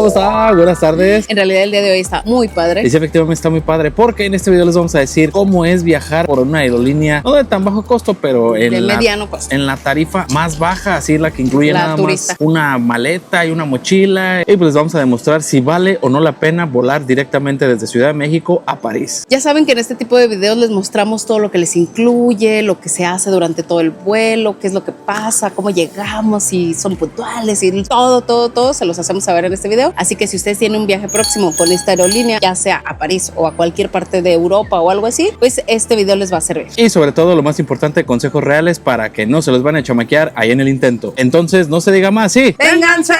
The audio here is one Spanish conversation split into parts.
¿cómo está? Buenas tardes. En realidad el día de hoy está muy padre. Y sí, efectivamente está muy padre porque en este video les vamos a decir cómo es viajar por una aerolínea no de tan bajo costo, pero de mediano costo. En la tarifa más baja, así la que incluye la nada turista. más una maleta y una mochila. Y pues les vamos a demostrar si vale o no la pena volar directamente desde Ciudad de México a París. Ya saben que en este tipo de videos les mostramos todo lo que les incluye, lo que se hace durante todo el vuelo, qué es lo que pasa, cómo llegamos, si son puntuales y todo se los hacemos saber en este video. Así que si ustedes tienen un viaje próximo con esta aerolínea, ya sea a París o a cualquier parte de Europa o algo así, pues este video les va a servir. Y sobre todo, lo más importante, consejos reales para que no se los van a chamaquear ahí en el intento. Entonces, no se diga más, ¿sí? ¡Vénganse!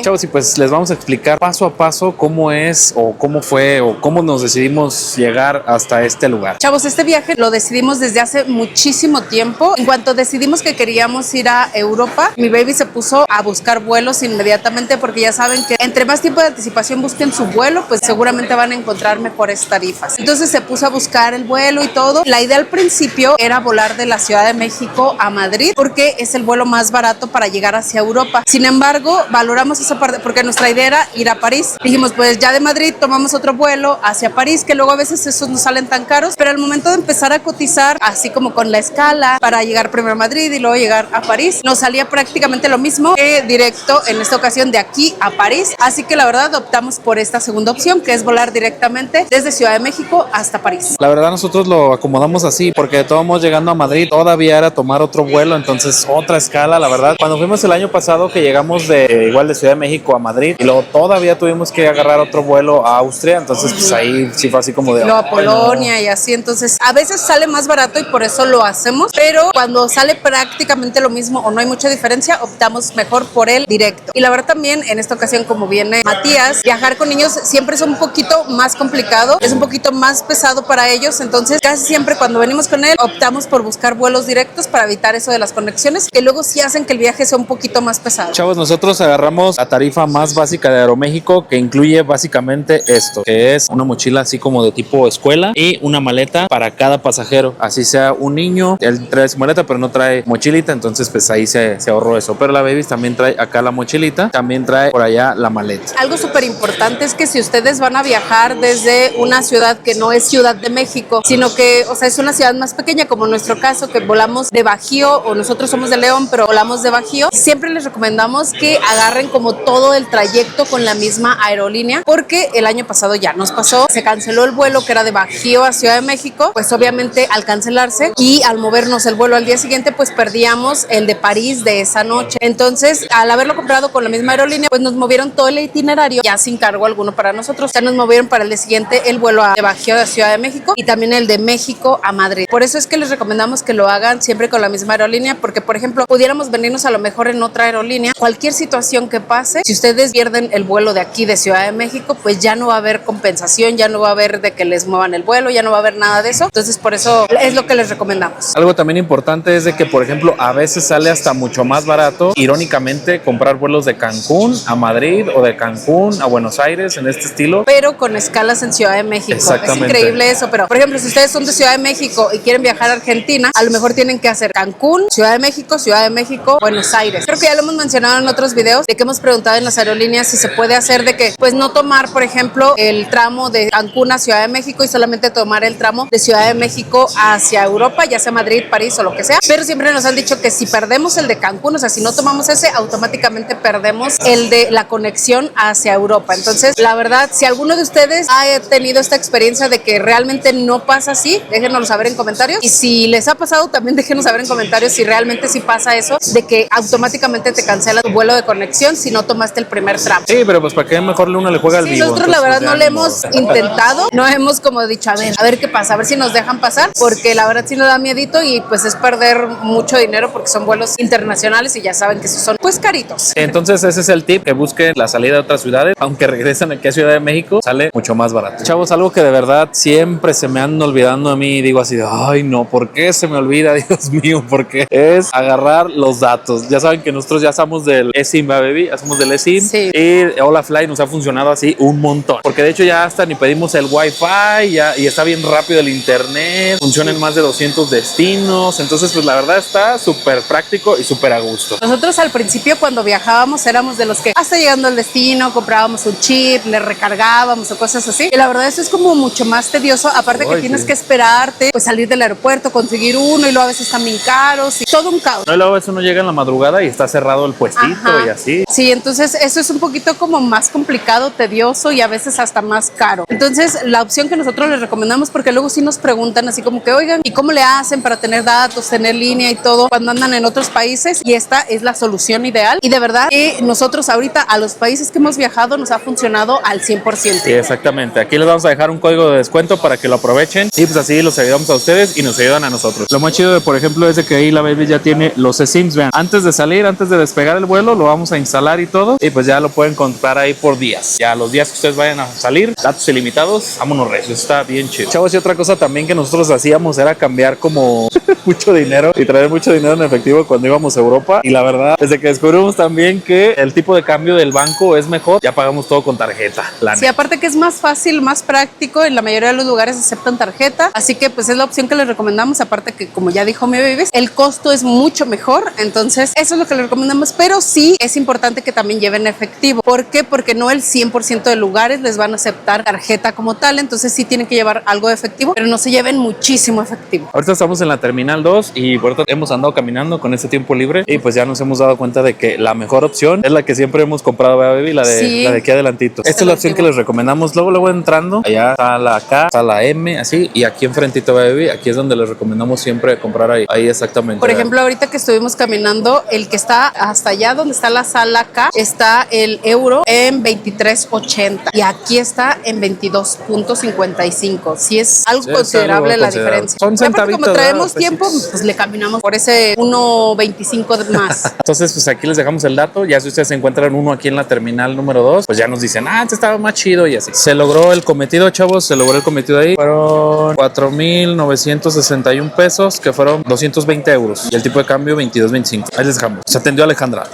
Chavos, y pues les vamos a explicar paso a paso cómo es o cómo fue o cómo nos decidimos llegar hasta este lugar. Chavos, este viaje lo decidimos desde hace muchísimo tiempo. En cuanto decidimos que queríamos ir a Europa, mi baby se puso a buscar vuelos inmediatamente porque ya saben que entre más tiempo de anticipación busquen su vuelo, pues seguramente van a encontrar mejores tarifas. Entonces se puso a buscar el vuelo y todo. La idea al principio era volar de la Ciudad de México a Madrid porque es el vuelo más barato para llegar hacia Europa. Sin embargo, valoramos esa parte porque nuestra idea era ir a París. Dijimos, pues ya de Madrid tomamos otro vuelo hacia París, que luego a veces esos no salen tan caros, pero al momento de empezar a cotizar, así como con la escala para llegar primero a Madrid y luego llegar a París, nos salía prácticamente lo mismo que directo en esta ocasión de aquí a París. Así que la verdad optamos por esta segunda opción, que es volar directamente desde Ciudad de México hasta París. La verdad nosotros lo acomodamos así porque todos llegando a Madrid todavía era tomar otro vuelo, entonces otra escala. La verdad, cuando fuimos el año pasado que llegamos igual de Ciudad de México a Madrid y luego todavía tuvimos que agarrar otro vuelo a Austria, entonces pues ahí sí fue así como de a Polonia no. Y así, entonces a veces sale más barato y por eso lo hacemos, pero cuando sale prácticamente lo mismo o no hay mucha diferencia, optamos mejor por el directo. Y la verdad también en esta ocasión, como viene Matías, viajar con niños siempre es un poquito más complicado, es un poquito más pesado para ellos, entonces casi siempre cuando venimos con él optamos por buscar vuelos directos para evitar eso de las conexiones que luego sí hacen que el viaje sea un poquito más pesado. Chavos, nosotros agarramos la tarifa más básica de Aeroméxico, que incluye básicamente esto, que es una mochila así como de tipo escuela y una maleta para cada pasajero, así sea un niño, él trae su maleta pero no trae mochilita, entonces pues ahí se ahorró eso, pero la baby también trae acá la mochilita, también trae por allá la maleta. Algo súper importante es que si ustedes van a viajar desde una ciudad que no es Ciudad de México, sino que, o sea, es una ciudad más pequeña, como en nuestro caso, que volamos de Bajío, o nosotros somos de León, pero volamos de Bajío, siempre les recomendamos que agarren como todo el trayecto con la misma aerolínea, porque el año pasado ya nos pasó, se canceló el vuelo que era de Bajío a Ciudad de México, pues obviamente al cancelarse y al movernos el vuelo al día siguiente, pues perdíamos el de París de esa noche. Entonces, al haberlo comprado con la misma aerolínea, pues nos movieron todo el itinerario ya sin cargo alguno para nosotros. Ya nos movieron para el día siguiente el vuelo de Bajío a Ciudad de México y también el de México a Madrid. Por eso es que les recomendamos que lo hagan siempre con la misma aerolínea, porque por ejemplo, pudiéramos venirnos a lo mejor en otra aerolínea. Cualquier situación que pase, si ustedes pierden el vuelo de aquí de Ciudad de México, pues ya no va a haber compensación, ya no va a haber de que les muevan el vuelo, ya no va a haber nada de eso. Entonces por eso es lo que les recomendamos. Algo también importante es de que, por ejemplo, a veces sale hasta mucho más barato, irónicamente, comprar vuelos de Cancún a Madrid o de Cancún a Buenos Aires en este estilo, pero con escalas en Ciudad de México. Exactamente. Es increíble eso, pero por ejemplo, si ustedes son de Ciudad de México y quieren viajar a Argentina, a lo mejor tienen que hacer Cancún, Ciudad de México, Buenos Aires. Creo que ya lo hemos mencionado en otros videos de que hemos preguntado en las aerolíneas si se puede hacer de que, pues no tomar, por ejemplo, el tramo de Cancún a Ciudad de México y solamente tomar el tramo de Ciudad de México hacia Europa, ya sea Madrid, París o lo que sea, pero siempre nos han dicho que si perdemos el de Cancún, o sea, si no tomamos ese, automáticamente perdemos el de la conexión hacia Europa. Entonces, la verdad, si alguno de ustedes ha tenido esta experiencia de que realmente no pasa así, déjenoslo saber en comentarios, y si les ha pasado, también déjenos saber en comentarios si realmente sí pasa eso, de que automáticamente te cancela tu vuelo de conexión si no tomaste el primer tramo. Sí, pero pues para qué mejor uno le juega al vivo. Nosotros la verdad no le hemos intentado, no hemos como dicho, a ver qué pasa, a ver si nos dejan pasar, porque la verdad sí nos da miedito y pues es perder mucho dinero porque son vuelos internacionales y ya saben que son pues caritos. Entonces ese es el tip, que busquen la salida de otras ciudades, aunque regresen aquí a Ciudad de México, sale mucho más barato. Chavos, algo que de verdad siempre se me han olvidando a mí, digo así de, ay no, ¿por qué se me olvida? Dios mío, ¿por qué? Es agarrar los datos. Ya saben que nosotros ya estamos del eSIM, baby, somos del eSIM. Sí. Y Holafly nos ha funcionado así un montón. Porque de hecho ya hasta ni pedimos el Wi-Fi y está bien rápido el internet. Funciona en más de 200 destinos. Entonces, pues la verdad está súper práctico y súper a gusto. Nosotros al principio cuando viajábamos éramos de los que hasta llegando al destino comprábamos un chip, le recargábamos o cosas así. Y la verdad eso es como mucho más tedioso. Aparte que tienes que esperarte, pues salir del aeropuerto, conseguir uno y luego a veces están bien caros y todo un caos. No, y luego a veces uno llega en la madrugada y está cerrado el puestito. Ajá. Y así. Sí, entonces eso es un poquito como más complicado, tedioso y a veces hasta más caro. Entonces la opción que nosotros les recomendamos, porque luego sí nos preguntan así como que, oigan, ¿y cómo le hacen para tener datos, tener línea y todo cuando andan en otros países? Y esta es la solución ideal. Y de verdad que nosotros ahorita a los países que hemos viajado nos ha funcionado al 100%. Sí, exactamente. Aquí les vamos a dejar un código de descuento para que lo aprovechen y pues así los ayudamos a ustedes y nos ayudan a nosotros. Lo más chido de, por ejemplo, es de que ahí la Baby ya tiene los eSIMs, vean. Antes de salir, antes de despegar el vuelo, lo vamos a instalar y todo y pues ya lo pueden comprar ahí por días. Ya los días que ustedes vayan a salir, datos ilimitados, vámonos recios. Está bien chido. Chavos, y otra cosa también que nosotros hacíamos era cambiar como mucho dinero y traer mucho dinero en efectivo cuando íbamos a Europa. Y la verdad, desde que descubrimos también que el tipo de cambio del banco es mejor, ya pagamos todo con tarjeta. Sí, aparte que es más fácil, más práctico, en la mayoría de los lugares aceptan tarjeta, así que pues es la opción que les recomendamos, aparte que como ya dijo mi Baby, el costo es mucho mejor, entonces eso es lo que les recomendamos, pero sí es importante que también lleven efectivo. ¿Por qué? Porque no el 100% de lugares les van a aceptar tarjeta como tal, entonces sí tienen que llevar algo de efectivo, pero no se lleven muchísimo efectivo. Ahorita estamos en la Terminal 2 y por eso hemos andado caminando con este tiempo libre y pues ya nos hemos dado cuenta de que la mejor opción es la que siempre hemos comprado, Baby, la de aquí adelantito. Esta es la opción que les recomendamos. Luego entrando, allá está la K, está la M, así, y aquí enfrentito, Baby, aquí es donde les recomendamos siempre comprar ahí exactamente. Por ejemplo, ahorita que estuvimos caminando, el que está hasta allá donde está la sala K, está el euro en 23.80 y aquí está en 22.55. Sí es algo considerable la diferencia. Son centavitos. Como traemos tiempo, pues le caminamos por ese 1.25 más. Entonces, pues aquí les dejamos el dato. Ya si ustedes se encuentran uno aquí en la terminal número 2, pues ya nos dicen, este estaba más chido y así. Se logró el cometido, chavos, se logró el cometido ahí. Fueron 4,961 pesos, que fueron 220 euros. Y el tipo de cambio 22.25. Ahí les dejamos. Se atendió Alejandra.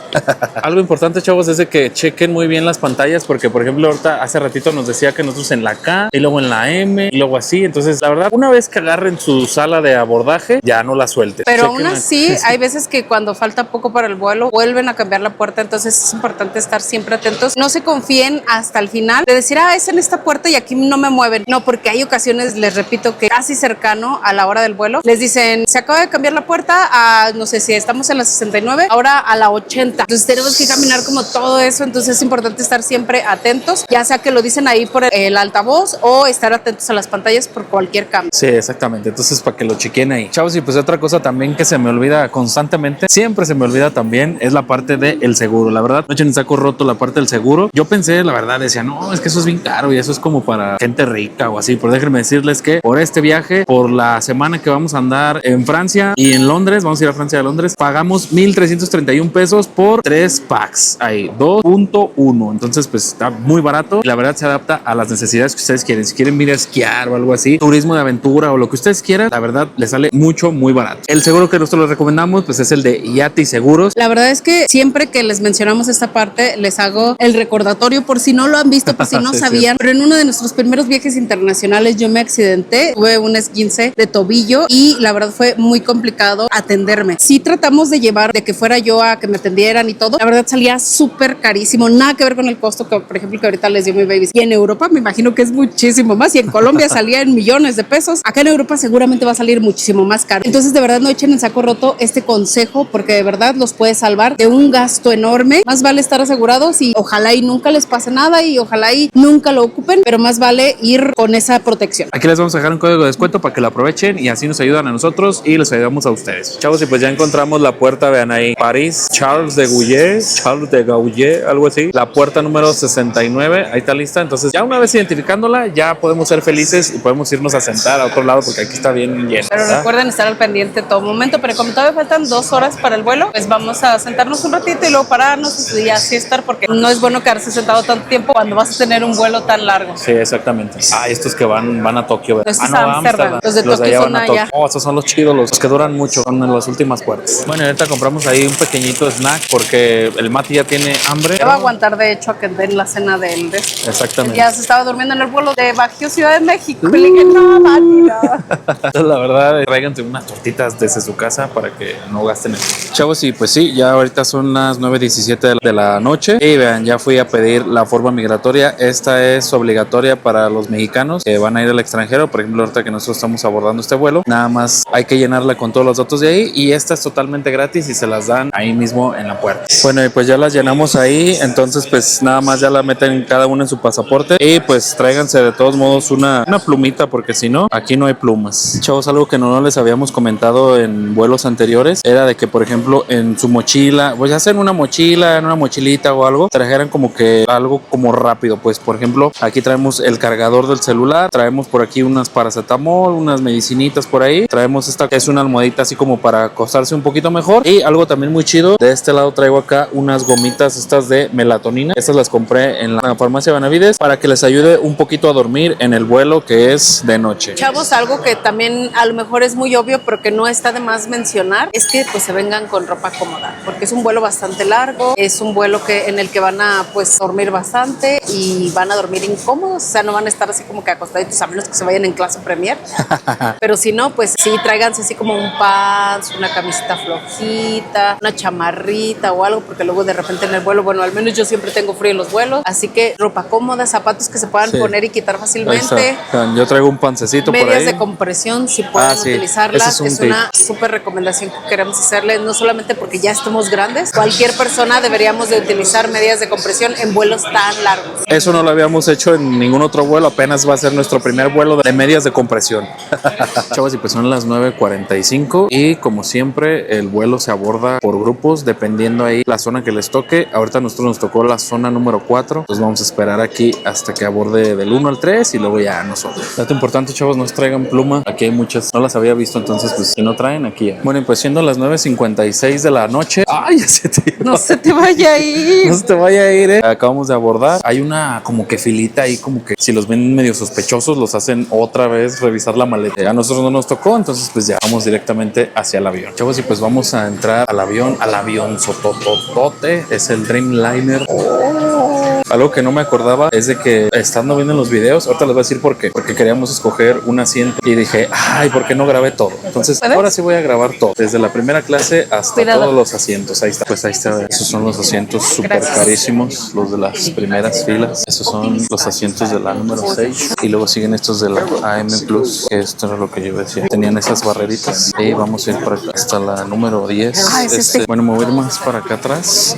Algo importante, chavos, es de que chequen muy bien las pantallas, porque por ejemplo ahorita hace ratito nos decía que nosotros en la K y luego en la M y luego así. Entonces, la verdad, una vez que agarren su sala de abordaje, ya no la suelten. Pero aún así, hay veces que cuando falta poco para el vuelo, vuelven a cambiar la puerta. Entonces es importante estar siempre atentos. No se confíen hasta el final de decir, es en esta puerta y aquí no me mueven. No, porque hay ocasiones, les repito, que casi cercano a la hora del vuelo, les dicen, se acaba de cambiar la puerta a, no sé si estamos en la 69, ahora a la 80. Entonces tenemos que caminar como todo eso. Entonces es importante estar siempre atentos, ya sea que lo dicen ahí por el altavoz o estar atentos a las pantallas por cualquier cambio. Sí, exactamente. Entonces, para que lo chequen ahí. Chavos, y pues otra cosa también que se me olvida constantemente, siempre se me olvida también, es la parte del seguro. La verdad, no echen en saco roto la parte del seguro. Yo pensé, la verdad, decía, no, es que eso es bien caro y eso es como para gente rica o así. Pero déjenme decirles que por este viaje, por la semana que vamos a andar en Francia y en Londres, vamos a ir a Francia y a Londres, pagamos 1,331 pesos por 3 packs. Ahí, 2.1. Entonces, pues está muy barato y la verdad se adapta a las necesidades que ustedes quieren. Si quieren ir a esquiar o algo así, turismo de aventura o lo que ustedes quieran, la verdad les sale muy barato. El seguro que nosotros les recomendamos pues es el de Yati Seguros. La verdad es que siempre que les mencionamos esta parte les hago el recordatorio por si no lo han visto, por si no sabían, pero en uno de nuestros primeros viajes internacionales yo me accidenté, tuve un esguince de tobillo y la verdad fue muy complicado atenderme. Sí tratamos de llevar de que fuera yo a que me atendieran y todo, la verdad salía súper carísimo, nada que ver con el costo que por ejemplo que ahorita les dio mi Baby. Y en Europa me imagino que es muchísimo más, y en Colombia salía en millones de pesos, acá en Europa seguramente va a salir muchísimo más caro. Entonces de verdad no echen en saco roto este consejo, porque de verdad los puede salvar de un gasto enorme. Más vale estar asegurados y ojalá y nunca les pase nada y ojalá y nunca lo ocupen, pero más vale ir con esa protección. Aquí les vamos a dejar un código de descuento para que lo aprovechen y así nos ayudan a nosotros y les ayudamos a ustedes. Chavos, y pues ya encontramos la puerta, vean ahí, París, Charles de Gaulle, algo así. La puerta número 69, ahí está lista. Entonces ya una vez identificándola, ya podemos ser felices y podemos irnos a sentar a otro lado porque aquí está bien lleno. Pero ¿verdad? recuerden estar al pendiente todo momento, pero como todavía faltan 2 horas para el vuelo, pues vamos a sentarnos un ratito y luego pararnos y así estar, porque no es bueno quedarse sentado tanto tiempo cuando vas a tener un vuelo tan largo. Sí, exactamente. Estos que van a Tokio. Estos no, a Amsterdam. Los de Tokio son allá. Estos son los chidos, los que duran mucho, son en las últimas puertas. Bueno, ahorita compramos ahí un pequeñito snack porque el Mati ya ya tiene hambre. Ya va a aguantar, de hecho, a que den la cena de él. Exactamente. Ya se estaba durmiendo en el vuelo de Bajío, Ciudad de México. Y le dije, no, Mati, no. La verdad, tráiganse unas tortitas desde su casa para que no gasten eso. Chavos, y pues sí, ya ahorita son las 9:17 de la noche. Y vean, ya fui a pedir la forma migratoria. Esta es obligatoria para los mexicanos que van a ir al extranjero. Por ejemplo, ahorita que nosotros estamos abordando este vuelo, nada más hay que llenarla con todos los datos de ahí. Y esta es totalmente gratis y se las dan ahí mismo en la puerta. Bueno, y pues ya las llenamos ahí. Entonces, pues nada más ya la meten cada uno en su pasaporte. Y pues tráiganse de todos modos una plumita, porque si no, aquí no hay plumas. Chavos, algo que no les habíamos comentado en vuelos anteriores era de que, por ejemplo, en su mochila, pues ya sea en una mochila, en una mochilita o algo, trajeran como que algo como rápido. Pues, por ejemplo, aquí traemos el cargador del celular, traemos por aquí unas paracetamol, unas medicinitas por ahí, traemos esta que es una almohadita así como para acostarse un poquito mejor. Y algo también muy chido, de este lado traigo acá unas gomitas estas de melatonina. Estas las compré en la farmacia Benavides para que les ayude un poquito a dormir en el vuelo que es de noche. Chavos, algo que también a lo mejor es muy obvio, pero que no está de más mencionar, es que pues se vengan con ropa cómoda, porque es un vuelo bastante largo, es un vuelo en el que van a pues dormir bastante y van a dormir incómodos, o sea, no van a estar así como que acostaditos, a menos que se vayan en clase premier. Pero si no, pues sí, tráiganse así como un pants, una camiseta flojita, una chamarrita o algo, porque luego de repente en el vuelo, bueno, al menos yo siempre tengo frío en los vuelos, así que ropa cómoda, zapatos que se puedan poner y quitar fácilmente. Yo traigo un pancecito por ahí. Medias de compresión, si pueden utilizarlas. Es una súper recomendación que queremos hacerles, no solamente porque ya estamos grandes, cualquier persona deberíamos de utilizar medias de compresión en vuelos tan largos. Eso no lo habíamos hecho en ningún otro vuelo, apenas va a ser nuestro primer vuelo de medias de compresión. Chavos, y pues son las 9:45 y como siempre el vuelo se aborda por grupos dependiendo ahí la zona que les toque. Ahorita a nosotros nos tocó la zona número 4, entonces vamos a esperar aquí hasta que aborde del 1 al 3 y luego ya nosotros. Dato importante, chavos, no traigan pluma, aquí hay muchas, no las había visto, entonces pues si no traen, aquí ya. Bueno, y pues siendo las 9:56 de la noche, ¡ay, ya se te iba! No se te vaya a ir. No se te vaya a ir, Acabamos de abordar, hay una como que filita ahí, como que si los ven medio sospechosos los hacen otra vez revisar la maleta. A nosotros no nos tocó, entonces pues ya vamos directamente hacia el avión. Chavos, y pues vamos a entrar al avión sotototote, es el Dreamliner. Algo que no me acordaba es de que estando viendo los videos, ahorita les voy a decir por qué, porque queríamos escoger un asiento y dije, ay, ¿por qué no grabé todo? Entonces ahora sí voy a grabar todo, desde la primera clase hasta todos los asientos. Ahí está, pues ahí está, esos son los asientos súper carísimos, los de las primeras filas. Esos son los asientos de la número 6 y luego siguen estos de la AM Plus, que esto era lo que yo decía, tenían esas barreritas y vamos a ir por acá hasta la número 10. Bueno, me voy a ir más para acá atrás.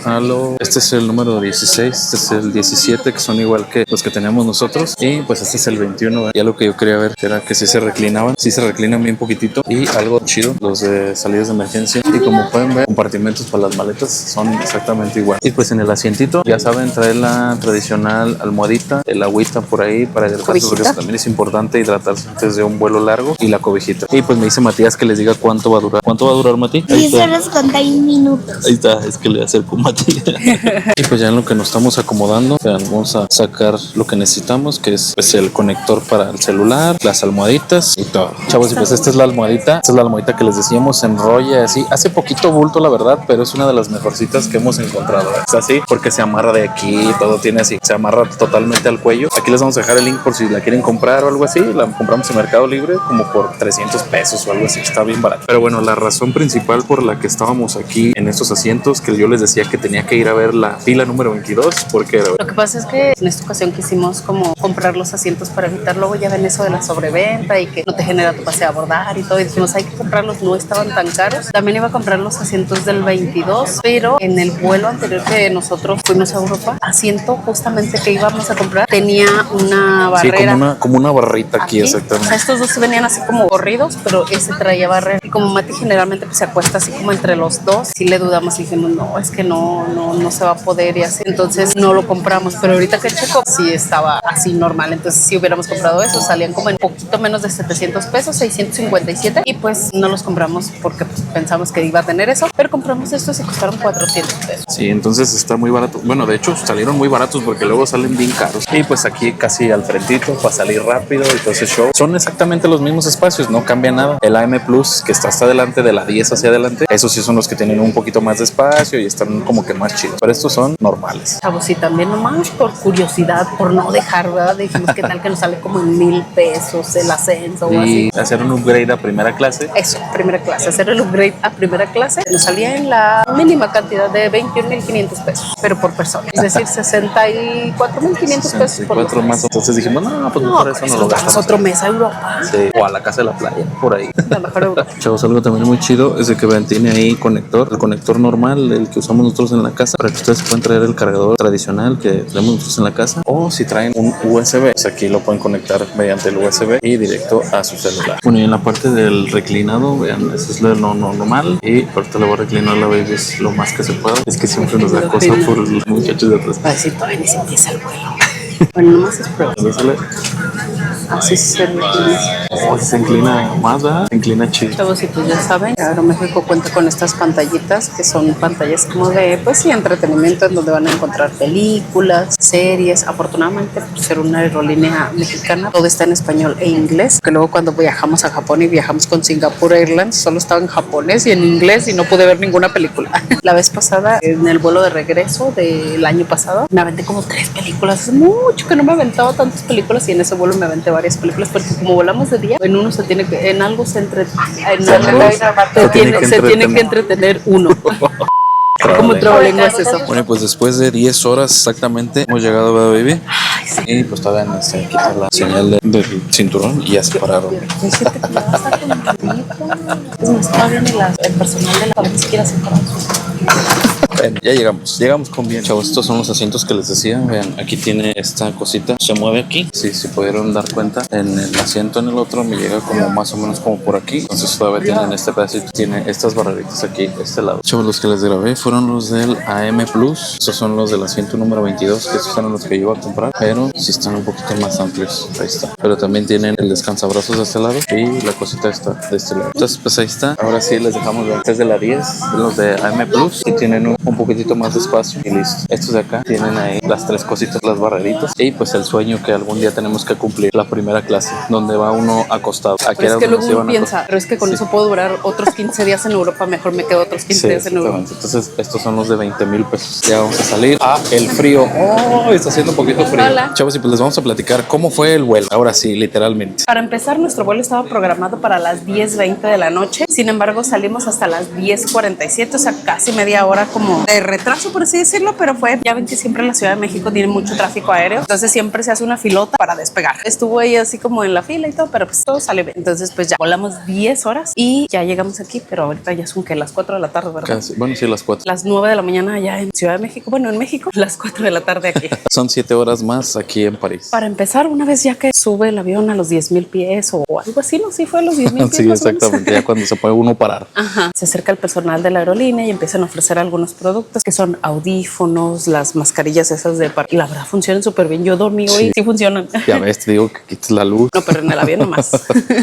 Este es el número 16, este es el 17, que son igual que los que teníamos nosotros, y pues este es el 21. Y algo que yo quería ver era que si se reclinaban, si se reclinan bien poquitito, y algo chido, los de salidas de emergencia, y como pueden ver, compartimentos para las maletas son exactamente igual. Y pues en el asientito, ya saben, traer la tradicional almohadita, el agüita por ahí para hidratarse, porque eso también es importante, hidratarse antes de un vuelo largo, y la cobijita. Y pues me dice Matías que les diga cuánto va a durar. ¿Cuánto va a durar, Mati? 10 horas con 30 minutos. Ahí está, es que le acerco Mati. Y pues ya en lo que nos estamos acomodando, vamos a sacar lo que necesitamos, que es pues el conector para el celular, las almohaditas y todo. Chavos, y pues esta es la almohadita, que les decíamos, se enrolla así, hace poquito bulto la verdad, pero es una de las mejorcitas que hemos encontrado. Es así porque se amarra de aquí, todo tiene así, se amarra totalmente al cuello. Aquí les vamos a dejar el link por si la quieren comprar o algo así. La compramos en Mercado Libre como por 300 pesos o algo así, está bien barato. Pero bueno, la razón principal por la que estábamos aquí en estos asientos, que yo les decía que tenía que ir a ver la fila número 22, porque lo que pasa es que en esta ocasión quisimos como comprar los asientos para evitar, luego ya ven eso de la sobreventa y que no te genera tu pase a abordar y todo, y dijimos hay que comprarlos, no estaban tan caros. También iba a comprar los asientos del 22, pero en el vuelo anterior que nosotros fuimos a Europa, asiento justamente que íbamos a comprar tenía una barrera. Sí, como una barrita aquí, exactamente. O sea, estos dos se venían así como corridos, pero ese traía barrera. Y como Mati generalmente pues, se acuesta así como entre los dos, sí le dudamos y dijimos, no, es que no se va a poder y así. Entonces no lo compramos. compramos, pero ahorita que checo sí estaba así normal, entonces si hubiéramos comprado eso salían como en poquito menos de 700 pesos, 657, y pues no los compramos porque pues, pensamos que iba a tener eso, pero compramos estos y costaron 400 pesos. Sí, entonces está muy barato. Bueno, de hecho salieron muy baratos porque luego salen bien caros. Y pues aquí casi al frentito para salir rápido y todo ese show. Son exactamente los mismos espacios, no cambia nada. El AM Plus que está hasta adelante, de la 10 hacia adelante, esos sí son los que tienen un poquito más de espacio y están como que más chidos. Pero estos son normales. Chavos, y también nomás por curiosidad, por no dejar, ¿verdad? Dijimos que tal que nos sale como en 1,000 pesos el ascenso o así. Y hacer un upgrade a primera clase. Eso, primera clase. Hacer el upgrade a primera clase nos salía en la mínima cantidad de 21,500 pesos, pero por persona. Es decir, 64,500 pesos por 4 más. Entonces dijimos, no, pues No, por eso no lo gastamos. otro mes a Europa. Sí, o a la casa de la playa, por ahí. La mejor Europa. Chavos, algo también muy chido es de que vean, tiene ahí conector, el conector normal, el que usamos nosotros en la casa, para que ustedes puedan traer el cargador tradicional que tenemos nosotros en la casa, o si traen un USB, pues aquí lo pueden conectar mediante el USB y directo a su celular. Bueno, y en la parte del reclinado, vean, eso es lo normal, y ahorita le voy a reclinar la baby lo más que se pueda. Es que siempre nos da cosa por los muchachos de atrás. Va a decir, todavía ni se empieza el vuelo. Bueno, nomás es prueba. Así Se inclina más, ¿verdad? Se inclina chido. Chavos, y pues ya saben, Aeroméxico cuenta con estas pantallitas que son pantallas como de, pues sí, entretenimiento, en donde van a encontrar películas, series. Afortunadamente, por ser una aerolínea mexicana, todo está en español e inglés. Que luego cuando viajamos a Japón y viajamos con Singapore Airlines, solo estaba en japonés y en inglés y no pude ver ninguna película. La vez pasada, en el vuelo de regreso del año pasado, me aventé como 3 películas. Hace mucho que no me aventaba tantas películas y en ese vuelo me aventé varias películas porque como volamos de día, en uno se tiene que, en algo se tiene que entretener uno. ¿Cómo trabalengua es eso? Bueno, pues después de 10 horas exactamente hemos llegado a Baby. Ay, sí. Y pues todavía no se quita la señal del cinturón y ya se pararon. Es más, todavía ni el personal de la ni siquiera se paró. Bueno, ya llegamos con bien, chavos. Estos son los asientos que les decía. Vean, aquí tiene esta cosita, se mueve aquí. Sí, si pudieron dar cuenta, en el asiento en el otro me llega como más o menos como por aquí. Entonces todavía tienen este pedacito, tiene estas barreritas aquí, este lado. Chavos, los que les grabé fueron los del AM Plus. Estos son los del asiento número 22, que estos son los que yo iba a comprar, pero sí están un poquito más amplios. Ahí está. Pero también tienen el descansabrazos de este lado y la cosita está de este lado. Entonces pues ahí está. Ahora sí les dejamos los de la 10, los de AM Plus, y tienen un poquitito más de espacio y listo. Estos de acá tienen ahí las 3 cositas, las barreritas, y pues el sueño que algún día tenemos que cumplir, la primera clase, donde va uno acostado. Aquí pero es que luego uno piensa, pero es que con eso puedo durar otros 15 días en Europa, mejor me quedo otros 15 días en Europa. Entonces estos son los de 20,000 pesos. Ya vamos a salir a el frío. Oh, está haciendo un poquito frío. Hola. Chavos, y pues les vamos a platicar cómo fue el vuelo. Ahora sí, literalmente. Para empezar, nuestro vuelo estaba programado para las 10:20 de la noche. Sin embargo, salimos hasta las 10:47, o sea, casi media hora como de retraso, por así decirlo, pero fue, ya ven que siempre en la Ciudad de México tiene mucho tráfico aéreo, entonces siempre se hace una filota para despegar. Estuvo ahí así como en la fila y todo, pero pues todo sale bien. Entonces pues ya volamos 10 horas y ya llegamos aquí, pero ahorita ya son que las 4 de la tarde, ¿verdad? Casi. Bueno, sí, las 4. Las 9 de la mañana allá en Ciudad de México, bueno, en México, las 4 de la tarde aquí. Son 7 horas más aquí en París. Para empezar, una vez ya que sube el avión a los 10,000 pies o algo así, ¿no? Sí, fue a los 10,000 pies. Sí, exactamente, ya cuando se puede uno parar. Ajá. Se acerca el personal de la aerolínea y empiezan a ofrecer algunos productos que son audífonos, las mascarillas esas de par. Y la verdad funcionan súper bien. Yo dormí hoy, sí funcionan. Ya ves, te digo que quites la luz. No, pero en el avión nomás.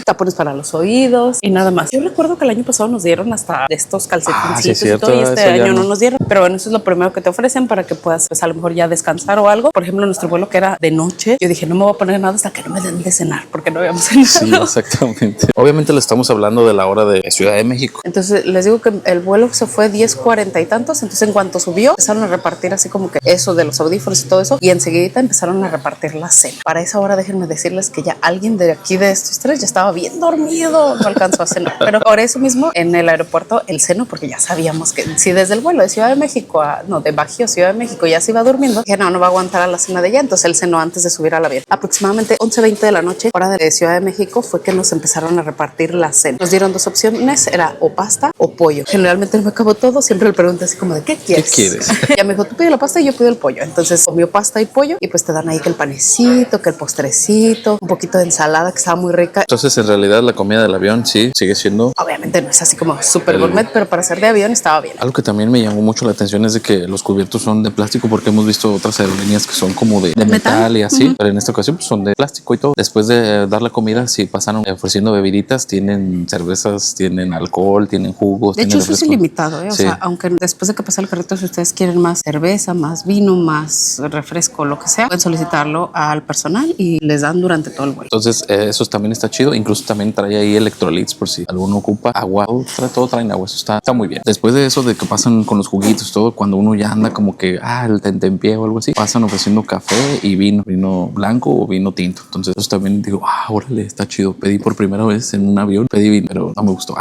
Tapones para los oídos y nada más. Yo recuerdo que el año pasado nos dieron hasta de estos calcetincitos sí, y todo, y este eso año no nos dieron. Pero bueno, eso es lo primero que te ofrecen para que puedas, pues a lo mejor ya descansar o algo. Por ejemplo, nuestro vuelo que era de noche, yo dije, no me voy a poner nada hasta que no me den de cenar, porque no habíamos cenado. Sí, exactamente. Obviamente le estamos hablando de la hora de Ciudad de México. Entonces les digo que el vuelo se fue 10:40 y tantos. Entonces en cuanto subió, empezaron a repartir así como que eso de los audífonos y todo eso. Y enseguida empezaron a repartir la cena. Para esa hora déjenme decirles que ya alguien de aquí de estos 3 ya estaba bien dormido, no alcanzó a cenar. Pero por eso mismo en el aeropuerto el seno, porque ya sabíamos que si desde el vuelo de Ciudad de México de Bajío a Ciudad de México ya se iba durmiendo, que no va a aguantar a la cena de ella. Entonces él cenó antes de subir al avión. Aproximadamente 11:20 de la noche, hora de Ciudad de México, fue que nos empezaron a repartir la cena. Nos dieron 2 opciones, era o pasta o pollo. Generalmente no me acabo todo, siempre le pregunto así como de ¿qué quieres? ¿Qué quieres? Ya me dijo, tú pide la pasta y yo pido el pollo. Entonces comió pasta y pollo y pues te dan ahí que el panecito, que el postrecito, un poquito de ensalada que estaba muy rica. Entonces en realidad la comida del avión sí sigue siendo Obviamente obviamente no es así como súper gourmet, pero para ser de avión estaba bien. Algo que también me llamó mucho la atención es de que los cubiertos son de plástico, porque hemos visto otras aerolíneas que son como de metal y así, pero en esta ocasión pues, son de plástico y todo. Después de dar la comida, sí pasaron ofreciendo bebiditas, tienen cervezas, tienen alcohol, tienen jugos. De hecho, eso es refresco. ilimitado, ¿eh? O Sí. sea, aunque después de que pasa el carrito, si ustedes quieren más cerveza, más vino, más refresco, lo que sea, pueden solicitarlo al personal y les dan durante todo el vuelo. Entonces, eso también está chido. Incluso también trae ahí electrolitos por si alguno ocupa agua. Todo traen agua. Eso está muy bien. Después de eso, de que pasan con los juguitos, todo, cuando uno ya anda como que, el tentempié o algo así, pasan ofreciendo café y vino blanco o vino tinto. Entonces, eso también digo, órale, está chido. Pedí por primera vez en un avión, pedí vino, pero no me gustó.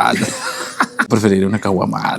Preferiría una caguama.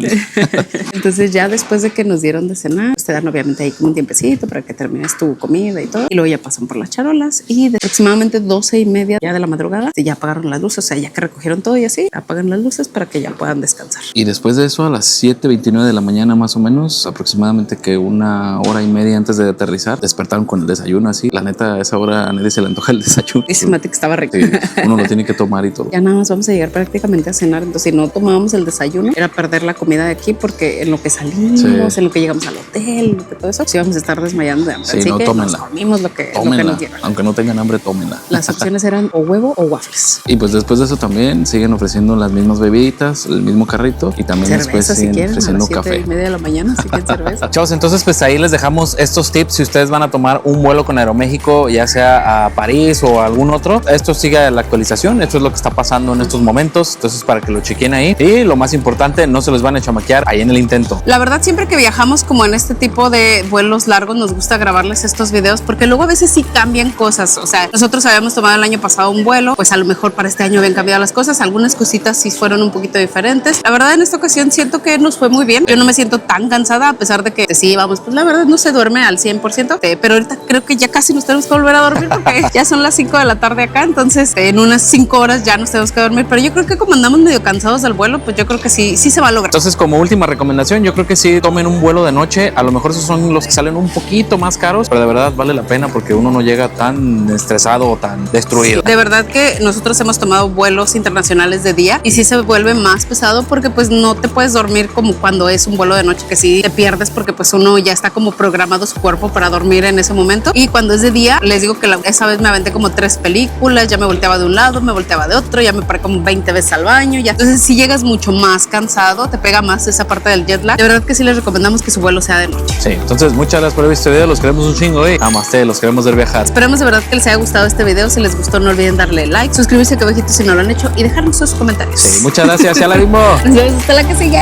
Entonces ya después de que nos dieron de cenar, pues te dan obviamente ahí como un tiempecito para que termines tu comida y todo. Y luego ya pasan por las charolas y de aproximadamente 12:30 ya de la madrugada ya apagaron las luces. O sea, ya que recogieron todo y así, apagan las luces para que ya puedan descansar. Y después de eso, a las 7:29 de la mañana más o menos, aproximadamente que 1 hora y media antes de aterrizar, despertaron con el desayuno así. La neta, a esa hora a nadie se le antoja el desayuno. Y se mate que estaba rico. Sí, uno lo tiene que tomar y todo. Ya nada más vamos a llegar prácticamente a cenar. Entonces, si no tomábamos el desayuno, era perder la comida de aquí, porque en lo que salimos, Sí. en lo que llegamos al hotel, en lo que todo eso, sí vamos a estar desmayando de hambre. Sí, Así no, que tómenla. nos comimos lo que nos dieron. Aunque no tengan hambre, tómenla. Las opciones eran o huevo o waffles. Y pues después de eso también siguen ofreciendo las mismas bebidas, el mismo carrito, y también después Cerveza, si siguen quieren, a ofreciendo las café. 7:30 de la mañana, si quieren cerveza. Chavos, entonces pues ahí les dejamos estos tips si ustedes van a tomar un vuelo con Aeroméxico, ya sea a París o a algún otro. Esto sigue la actualización, esto es lo que está pasando en estos momentos, entonces para que lo chequen ahí. Y lo más importante, no se les van a chamaquear ahí en el intento. La verdad, siempre que viajamos como en este tipo de vuelos largos, nos gusta grabarles estos videos porque luego a veces sí cambian cosas. O sea, nosotros habíamos tomado el año pasado un vuelo, pues a lo mejor para este año habían cambiado las cosas. Algunas cositas sí fueron un poquito diferentes. La verdad, en esta ocasión siento que nos fue muy bien. Yo no me siento tan cansada, a pesar de que sí, vamos, pues la verdad no se duerme al 100%, pero ahorita creo que ya casi nos tenemos que volver a dormir porque ya son las 5 de la tarde acá. Entonces, en unas 5 horas ya nos tenemos que dormir. Pero yo creo que como andamos medio cansados del vuelo, pues yo creo que sí se va a lograr. Entonces, como última recomendación, yo creo que sí tomen un vuelo de noche. A lo mejor esos son los que salen un poquito más caros, pero de verdad vale la pena porque uno no llega tan estresado o tan destruido. Sí, de verdad que nosotros hemos tomado vuelos internacionales de día y sí se vuelve más pesado porque pues no te puedes dormir como cuando es un vuelo de noche, que sí te pierdes porque pues uno ya está como programado su cuerpo para dormir en ese momento. Y cuando es de día, les digo que esa vez me aventé como 3 películas, ya me volteaba de un lado, me volteaba de otro, ya me paré como 20 veces al baño, ya. Entonces si llegas mucho más cansado, te pega más esa parte del jet lag. De verdad que sí les recomendamos que su vuelo sea de noche. Sí, entonces muchas gracias por haber visto este video, los queremos un chingo y namaste, los queremos ver viajar. Esperemos de verdad que les haya gustado este video. Si les gustó, no olviden darle like, suscribirse aquí abajito si no lo han hecho y dejarnos sus comentarios. Sí, muchas gracias, ya la vimos. Nos vemos hasta la que sigue.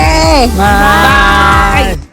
Bye. Bye.